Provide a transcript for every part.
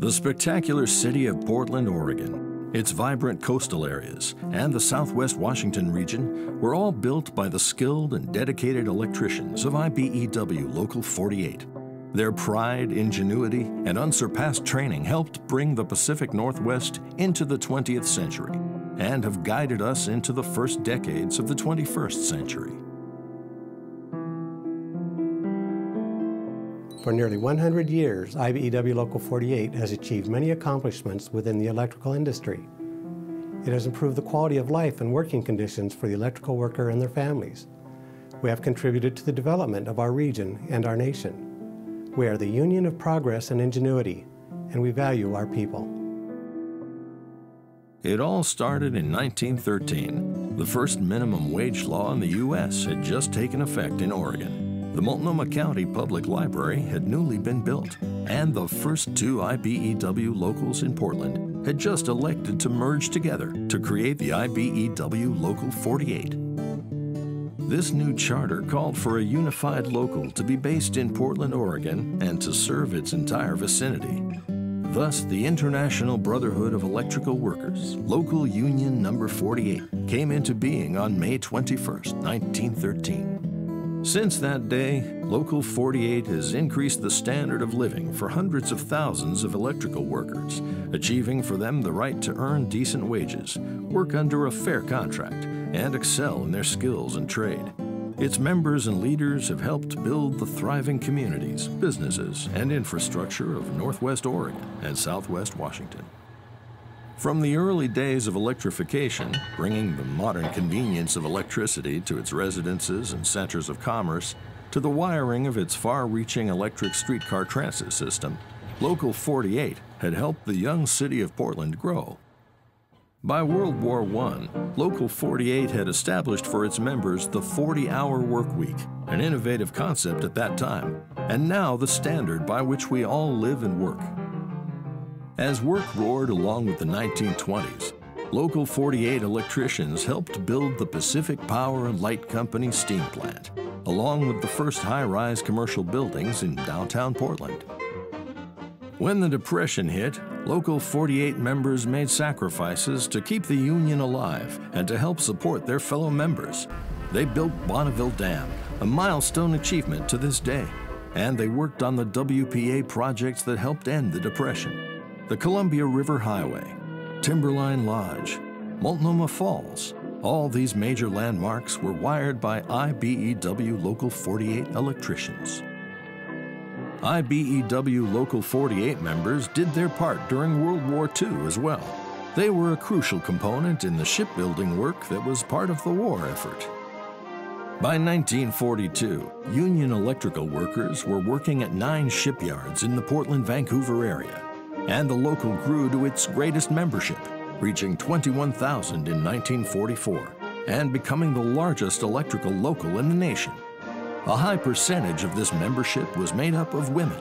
The spectacular city of Portland, Oregon, its vibrant coastal areas, and the southwest Washington region were all built by the skilled and dedicated electricians of IBEW Local 48. Their pride, ingenuity, and unsurpassed training helped bring the Pacific Northwest into the 20th century and have guided us into the first decades of the 21st century. For nearly 100 years, IBEW Local 48 has achieved many accomplishments within the electrical industry. It has improved the quality of life and working conditions for the electrical worker and their families. We have contributed to the development of our region and our nation. We are the union of progress and ingenuity, and we value our people. It all started in 1913. The first minimum wage law in the U.S. had just taken effect in Oregon. The Multnomah County Public Library had newly been built, and the first two IBEW locals in Portland had just elected to merge together to create the IBEW Local 48. This new charter called for a unified local to be based in Portland, Oregon, and to serve its entire vicinity. Thus, the International Brotherhood of Electrical Workers, Local Union Number 48, came into being on May 21, 1913. Since that day, Local 48 has increased the standard of living for hundreds of thousands of electrical workers, achieving for them the right to earn decent wages, work under a fair contract, and excel in their skills and trade. Its members and leaders have helped build the thriving communities, businesses, and infrastructure of Northwest Oregon and Southwest Washington. From the early days of electrification, bringing the modern convenience of electricity to its residences and centers of commerce, to the wiring of its far-reaching electric streetcar transit system, Local 48 had helped the young city of Portland grow. By World War I, Local 48 had established for its members the 40-hour work week, an innovative concept at that time, and now the standard by which we all live and work. As work roared along with the 1920s, Local 48 electricians helped build the Pacific Power and Light Company steam plant, along with the first high-rise commercial buildings in downtown Portland. When the Depression hit, Local 48 members made sacrifices to keep the union alive and to help support their fellow members. They built Bonneville Dam, a milestone achievement to this day, and they worked on the WPA projects that helped end the Depression. The Columbia River Highway, Timberline Lodge, Multnomah Falls, all these major landmarks were wired by IBEW Local 48 electricians. IBEW Local 48 members did their part during World War II as well. They were a crucial component in the shipbuilding work that was part of the war effort. By 1942, union electrical workers were working at 9 shipyards in the Portland-Vancouver area, and the local grew to its greatest membership, reaching 21,000 in 1944 and becoming the largest electrical local in the nation. A high percentage of this membership was made up of women.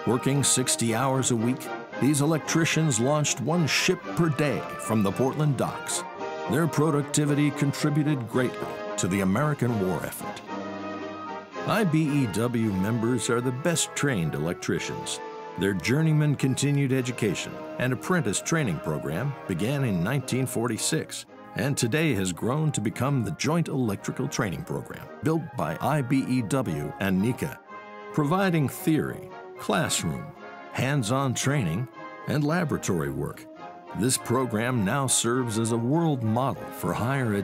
Working 60 hours a week, these electricians launched 1 ship per day from the Portland docks. Their productivity contributed greatly to the American war effort. IBEW members are the best trained electricians. Their journeyman continued education and apprentice training program began in 1946 and today has grown to become the Joint Electrical Training Program built by IBEW and NECA, providing theory, classroom, hands-on training, and laboratory work. This program now serves as a world model for higher education.